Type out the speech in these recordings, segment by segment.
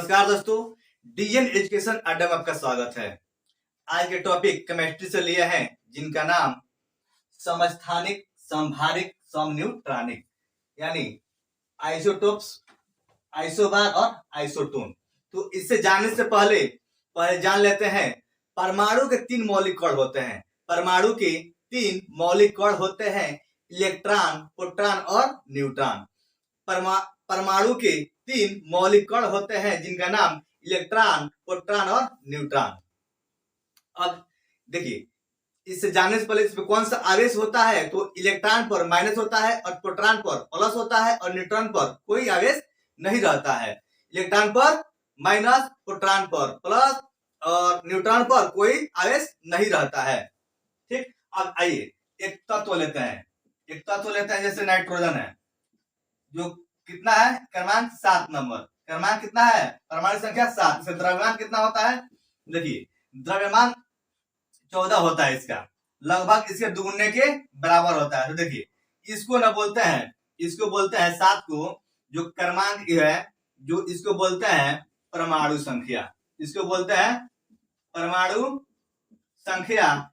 नमस्कार दोस्तों, DN education अड्डा में आपका स्वागत है। आज के टॉपिक केमिस्ट्री से लिए हैं जिनका नाम समस्थानिक, समभारिक, समन्यूट्रॉनिक यानी आइसोटोप्स, आइसोबार और आइसोटोन। तो इससे जानने से पहले जान लेते हैं परमाणु के 3 मौलिक कण होते हैं। परमाणु के 3 मौलिक कण होते हैं, इलेक्ट्रॉन, प्रोटॉन और न्यूट्रॉन। परमाणु के 3 मौलिक कण होते हैं जिनका नाम इलेक्ट्रॉन, प्रोटॉन और न्यूट्रॉन। अब देखिए, इससे जानने से पहले इसमें कौन सा आवेश होता है, तो इलेक्ट्रॉन पर माइनस होता है और प्रोटॉन पर प्लस होता है और न्यूट्रॉन पर कोई आवेश नहीं रहता है। इलेक्ट्रॉन पर माइनस, प्रोटॉन पर प्लस और न्यूट्रॉन पर कोई आवेश नहीं रहता है। ठीक, अब आइए एक तत्व लेते हैं जैसे नाइट्रोजन है, जो कितना है, क्रमांक 7 नंबर। क्रमांक कितना है, परमाणु संख्या 7। इसका द्रव्यमान कितना होता है, देखिए द्रव्यमान 14 होता है। इसका लगभग इसके दुगुने के बराबर होता है। तो देखिए इसको ना बोलते हैं 7 को, जो क्रमांक है, जो इसको बोलते हैं परमाणु संख्या। इसको बोलते हैं परमाणु संख्या।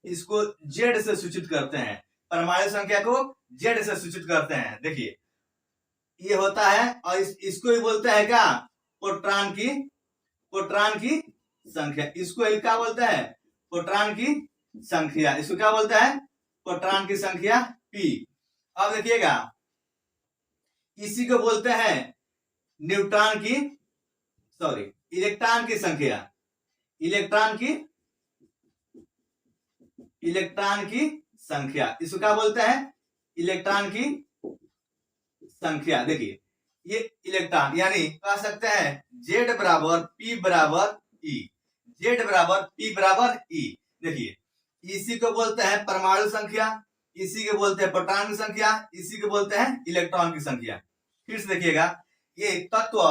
इसको जेड से सूचित करते हैं, परमाणु संख्या को जेड से सूचित करते हैं। देखिए ये होता है, और इसको ही बोलते हैं क्या, प्रोटॉन की संख्या। इसको ही क्या बोलते हैं, प्रोटॉन की संख्या। इसको क्या बोलते हैं, प्रोटॉन की संख्या पी। अब देखिएगा, इसी को बोलते हैं इलेक्ट्रॉन की संख्या। इलेक्ट्रॉन की संख्या, इसको क्या बोलते हैं, इलेक्ट्रॉन की संख्या। देखिए ये इलेक्ट्रॉन, यानी कह सकते हैं Z बराबर P बराबर E। Z बराबर P बराबर E। देखिए इसी को बोलते हैं परमाणु संख्या, इसी को बोलते हैं प्रोटॉन की संख्या, इसी को बोलते हैं इलेक्ट्रॉन की संख्या। फिर से देखिएगा, ये तत्व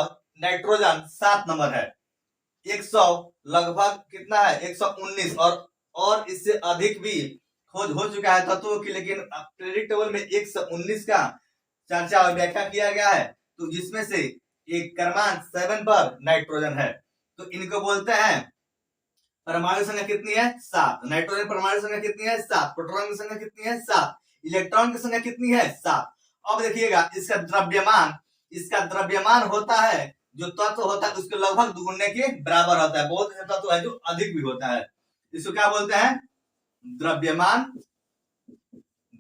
नाइट्रोजन 7 नंबर है। 100 लगभग कितना है, 119 और इससे अधिक भी खोज हो चुका है तत्वों की, लेकिन पीरियोडिक टेबल में 119 का चर्चा और व्याख्या किया गया है। तो जिसमें से एक क्रमांक 7 पर नाइट्रोजन है। तो इनको बोलते हैं परमाणु संख्या कितनी है, 7। नाइट्रोजन परमाणु संख्या कितनी है, 7। प्रोटॉन की संख्या कितनी है, 7। इलेक्ट्रॉन की संख्या कितनी है, 7। अब देखिएगा इसका द्रव्यमान होता है, जो तत्व होता है उसके लगभग दुगुने के बराबर होता है। बहुत ऐसे तत्व है जो अधिक भी होता है। इसको क्या बोलते हैं,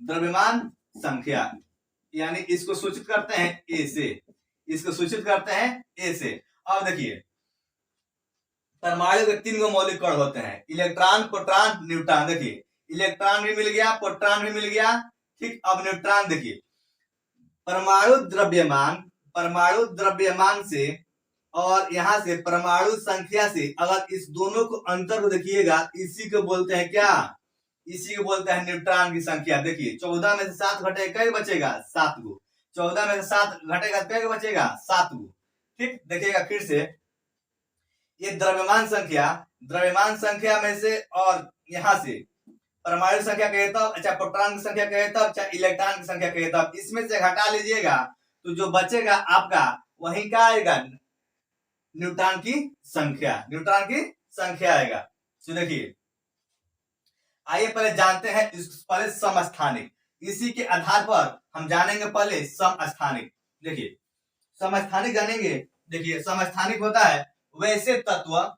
द्रव्यमान संख्या, यानी इसको सूचित करते हैं ए से। अब देखिए परमाणु के 3 मौलिक कण होते हैं, इलेक्ट्रॉन, प्रोटॉन, न्यूट्रॉन। देखिए इलेक्ट्रॉन भी मिल गया, प्रोटॉन भी मिल गया। ठीक, अब न्यूट्रॉन देखिए, परमाणु द्रव्यमान से और यहां से परमाणु संख्या से, अगर इस दोनों को अंतर को देखिएगा, इसी को बोलते हैं क्या, इसी को बोलते हैं न्यूट्रॉन की संख्या। देखिए 14 में से 7 घटेगा, कई बचेगा, 7 गो। 14 में से 7 घटेगा, कई बचेगा, 7 गो। ठीक, देखिएगा फिर से, ये द्रव्यमान संख्या में से, और यहां से परमाणु संख्या कहे तब, अच्छा प्रोटॉन की संख्या कहे तब, चाहे इलेक्ट्रॉन की संख्या कहे तब, इसमें से घटा लीजिएगा तो जो बचेगा आपका वही क्या आएगा, न्यूट्रॉन की संख्या आएगा। तो देखिए आइए पहले जानते हैं पहले समस्थानिक, इसी के आधार पर हम जानेंगे पहले समस्थानिक। देखिए समस्थानिक जानेंगे। देखिए समस्थानिक होता है वैसे तत्व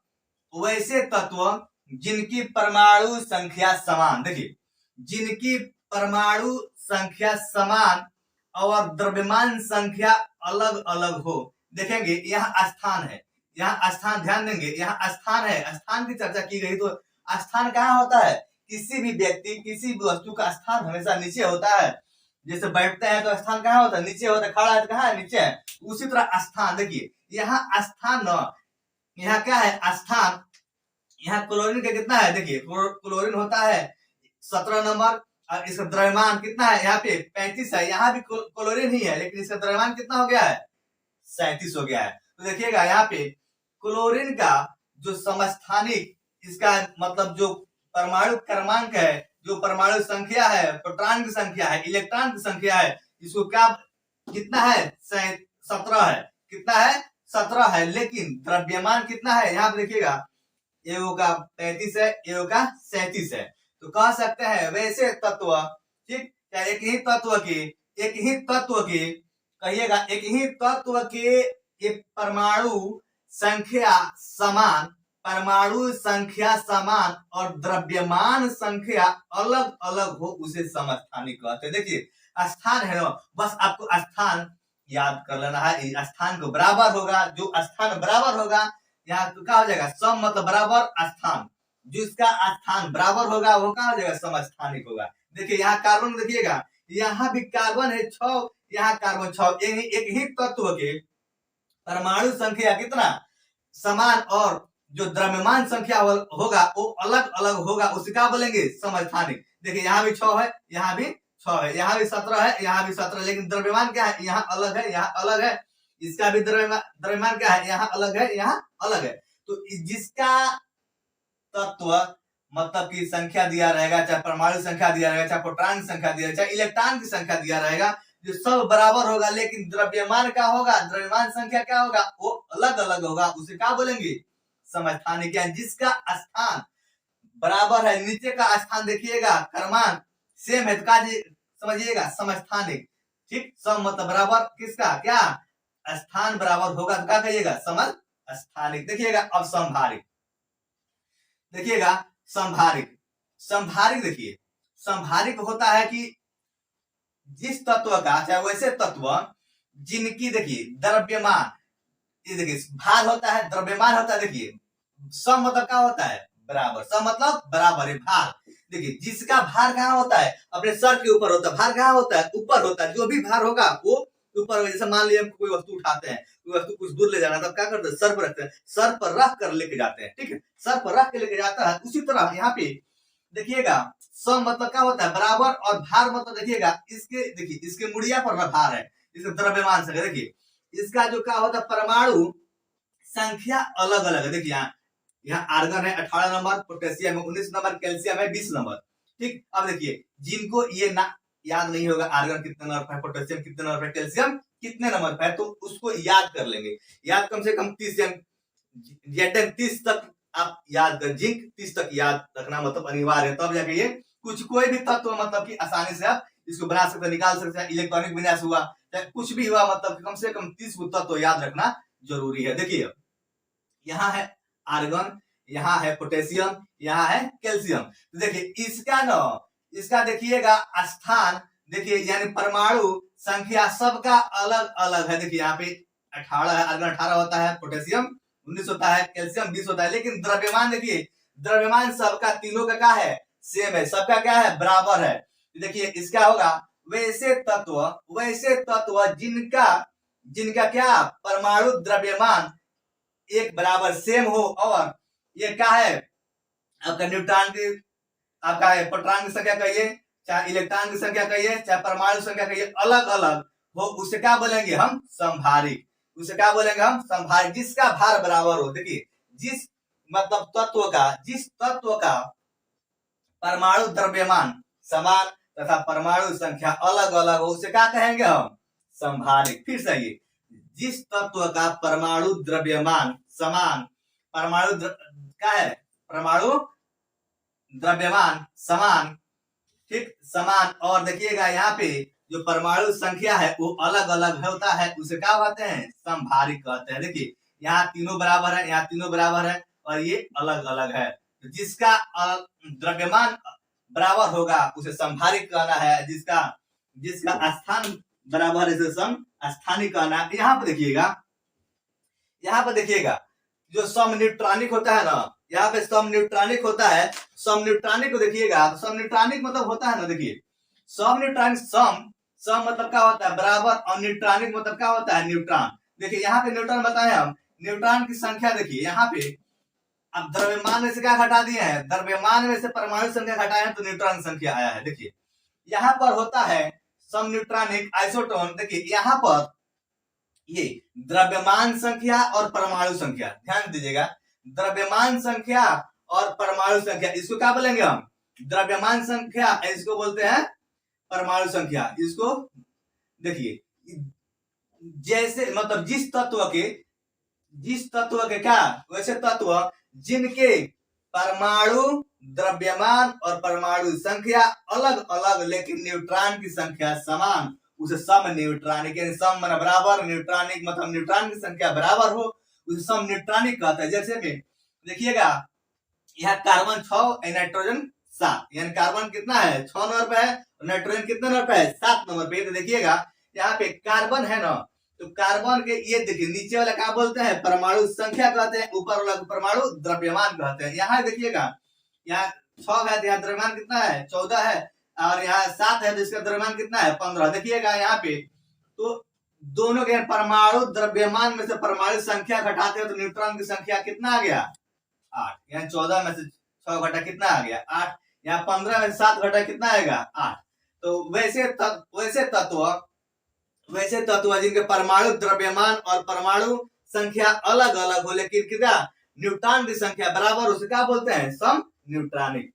जिनकी परमाणु संख्या समान। देखिए जिनकी परमाणु संख्या समान और द्रव्यमान संख्या अलग अलग हो। देखेंगे यहाँ स्थान है, यहाँ स्थान ध्यान देंगे, यहाँ स्थान है, स्थान की चर्चा की गई। तो स्थान कहाँ होता है, किसी भी व्यक्ति, किसी भी वस्तु का स्थान हमेशा नीचे होता है। जैसे बैठते हैं तो स्थान कहाँ होता है, नीचे होता है। खड़ा है तो कहाँ है, नीचे है। उसी तरह स्थान, देखिए यहाँ स्थान, यहाँ क्या है, स्थान। यहाँ क्लोरीन का कितना है, देखिए क्लोरीन होता है 17 नंबर, और इसका द्रव्यमान कितना है, यहाँ पे 35 है। यहाँ भी क्लोरीन ही है, लेकिन इसका द्रव्यमान कितना हो गया है, 37 हो गया है। तो देखिएगा यहाँ पे क्लोरीन का जो समस्थानिक, इसका मतलब जो परमाणु क्रमांक है, जो परमाणु संख्या है, प्रोटॉन की संख्या है, इलेक्ट्रॉन की संख्या है, इसको क्या कितना है, 17 है। कितना है, 17 है, लेकिन द्रव्यमान कितना है यहाँ पे देखिएगा, एगो का 33 है, एगो का 37 है। तो कह सकते हैं वैसे तत्व, ठीक, क्या एक ही तत्व के कहिएगा, एक ही तत्व के एक परमाणु संख्या समान और द्रव्यमान संख्या अलग अलग हो उसे समस्थानिक कहते हैं। देखिए स्थान है ना, बस आपको स्थान याद कर लेना है, स्थान को बराबर होगा, जो स्थान बराबर होगा यहाँ तो क्या हो जाएगा, सम मतलब बराबर स्थान, जिसका स्थान बराबर होगा वो क्या हो जाएगा, समस्थानिक होगा। देखिए यहाँ कार्बन देखिएगा, यहाँ भी कार्बन है 6, यहाँ कार्बन 6, एक ही तत्व के परमाणु संख्या कितना समान और जो द्रव्यमान संख्या होगा वो अलग अलग होगा, उसे क्या बोलेंगे, समस्थानिक। देखिए यहाँ भी 6 है, यहाँ भी 6 है, यहाँ भी 17 है, यहाँ भी 17, लेकिन द्रव्यमान क्या है, यहाँ अलग है, यहाँ अलग है, इसका भी द्रव्यमान क्या है, यहाँ अलग है, यहाँ अलग है। तो जिसका तत्व मतलब की संख्या दिया रहेगा, चाहे परमाणु संख्या दिया रहेगा, चाहे प्रोटॉन की संख्या दिया रहेगा, चाहे इलेक्ट्रॉन की संख्या दिया रहेगा, जो सब बराबर होगा, लेकिन द्रव्यमान क्या होगा, द्रव्यमान संख्या क्या होगा, वो अलग अलग होगा, उसे क्या बोलेंगे, समस्थानिक। जिसका स्थान बराबर है, नीचे का स्थान देखिएगा क्रमांक सेम है, तो समझिएगा समस्थानिक, ठीक, सम मतलब बराबर, किसका क्या स्थान बराबर होगा तो क्या कहिएगा, समस्थानिक। देखिएगा अब संभारिक, देखिएगा संभारिक देखिए संभारिक होता है कि जिस तत्व का, चाहे वैसे तत्व जिनकी देखिए द्रव्यमान, ये देखिए भार होता है, द्रव्यमान होता है, देखिए सम मतलब क्या होता है, बराबर, सम मतलब बराबर है, भार। देखिए जिसका भार कहाँ होता है, अपने सर के ऊपर होता है, भार कहाँ होता है, ऊपर होता है, जो भी भार होगा वो ऊपर होगा। जैसे मान लीजिए कोई वस्तु उठाते हैं, कोई वस्तु कुछ दूर ले जाना है, तब क्या करते हैं, सर पर रखते हैं, सर पर रख कर लेके जाते हैं, ठीक है, सर पर रख के लेके जाता है। उसी तरह यहाँ पे देखिएगा सम मतलब क्या होता है, बराबर, और भार मतलब देखिएगा देखिए इसके मुड़िया पर भार है, इसका द्रव्यमान संख्या, देखिए इसका जो क्या होता है, परमाणु संख्या अलग अलग है। देखिए यहाँ आर्गन है 18 नंबर, पोटेशियम है 19 नंबर, कैल्शियम है 20 नंबर, ठीक। अब देखिए जिनको ये ना याद नहीं होगा आर्गन कितने नंबर पर, पोटेशियम कितने नंबर पर, कैल्शियम कितने नंबर पर, तो उसको याद कर लेंगे, याद कम से कम 30 तक आप याद कर, जिंक 30 तक याद रखना मतलब अनिवार्य है, तब जाके ये कोई भी तत्व मतलब कि आसानी से आप इसको बना सकते, निकाल सकते हैं। इलेक्ट्रॉनिक विन्यास हुआ, चाहे कुछ भी हुआ, मतलब कम से कम 30 तत्व याद रखना जरूरी है। देखिए यहाँ है आर्गन, यहाँ है पोटेशियम, यहाँ है कैल्शियम। तो देखिए इसका देखिएगा स्थान, देखिए यानी परमाणु संख्या सबका अलग अलग है। देखिए यहाँ पे 18 है, आर्गन 18 होता है, पोटेशियम 19 होता है, कैल्शियम 20 होता है, लेकिन द्रव्यमान देखिए द्रव्यमान सबका तीनों का क्या है, सेम है, सबका क्या है, बराबर है। देखिए इसका होगा वैसे तत्व जिनका क्या परमाणु द्रव्यमान एक बराबर सेम हो, और ये क्या है आपका न्यूट्रॉन की, आपका प्रोटॉन की संख्या कहिए, चाहे इलेक्ट्रॉन की संख्या कहिए, चाहे परमाणु संख्या कहिए, अलग अलग हो, उसे क्या बोलेंगे हम, संभारिक। उसे क्या बोलेंगे हम, संभारिक, जिसका भार बराबर हो। देखिए जिस तत्व का परमाणु द्रव्यमान समान तथा परमाणु संख्या अलग अलग हो, उसे क्या कहेंगे हम, संभारिक। फिर सही, जिस तत्व का परमाणु द्रव्यमान समान, क्या है, परमाणु द्रव्यमान समान, ठीक, समान, और देखिएगा यहाँ पे जो परमाणु संख्या है वो अलग अलग होता है, उसे क्या कहते हैं, संभारिक कहते हैं। देखिए यहाँ तीनों बराबर है, यहाँ तीनों बराबर है, और ये अलग अलग है। तो जिसका द्रव्यमान बराबर होगा उसे संभारिक कहना है, जिसका स्थान बराबर है समस्थानिक कहना है। यहाँ पे देखिएगा जो समन्यूट्रॉनिक होता है ना, यहाँ पे समन्यूट्रॉनिक होता है, समन्यूट्रॉनिक को देखिएगा, समन्यूट्रॉनिक मतलब होता है ना, देखिए समन्यूट्रॉनिक, सम मतलब क्या होता है, बराबर, और न्यूट्रॉनिक मतलब क्या होता है, न्यूट्रॉन। देखिए यहाँ पे न्यूट्रॉन बताए हम, न्यूट्रॉन की संख्या देखिए यहाँ पे, अब द्रव्यमान में से क्या घटा दिए हैं, द्रव्यमान में से परमाणु संख्या घटाए हैं तो न्यूट्रॉन संख्या आया है। देखिए यहाँ पर होता है समन्यूट्रॉनिक आइसोटोन। देखिए यहाँ पर ये द्रव्यमान संख्या और परमाणु संख्या, ध्यान दीजिएगा, द्रव्यमान संख्या और परमाणु संख्या, इसको क्या बोलेंगे हम, द्रव्यमान संख्या, इसको बोलते हैं परमाणु संख्या। इसको देखिए जैसे मतलब जिस तत्व के जिस तत्व के क्या, वैसे तत्व जिनके परमाणु द्रव्यमान और परमाणु संख्या अलग अलग लेकिन न्यूट्रॉन की संख्या समान, उसे सम न्यूट्रॉनिक, यानी सम मतलब बराबर, न्यूट्रॉनिक मतलब न्यूट्रॉन की संख्या बराबर हो, उसे सम न्यूट्रॉनिक कहता है। जैसे में देखिएगा यहाँ कार्बन 6 नाइट्रोजन 7, यानी कार्बन कितना है 6 नंबर पे है और नाइट्रोजन कितने नंबर पे है 7 नंबर पे। तो देखिएगा यहाँ पे कार्बन है ना, तो कार्बन के ये देखिए नीचे वाला क्या बोलते हैं परमाणु संख्या कहते हैं, ऊपर वाला परमाणु द्रव्यमान कहते हैं। यहाँ देखिएगा यहाँ 6 है, यहाँ द्रव्यमान कितना है 14 है, और यहाँ 7 है तो इसका द्रव्यमान कितना है 15। देखिएगा यहाँ पे तो दोनों के परमाणु द्रव्यमान में से परमाणु संख्या घटाते हैं तो न्यूट्रॉन की संख्या कितना आ गया 8, यहाँ 14 में से 6 घटा कितना आ गया 8, यहाँ 15 में से 7 घटा कितना आएगा 8। तो वैसे तत्व जिनके परमाणु द्रव्यमान और परमाणु संख्या अलग अलग हो लेकिन कितना न्यूट्रॉन की संख्या बराबर, उसे क्या बोलते हैं सम न्यूट्रॉनिक।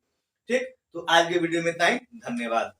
ठीक, तो आज के वीडियो में इतना ही, धन्यवाद।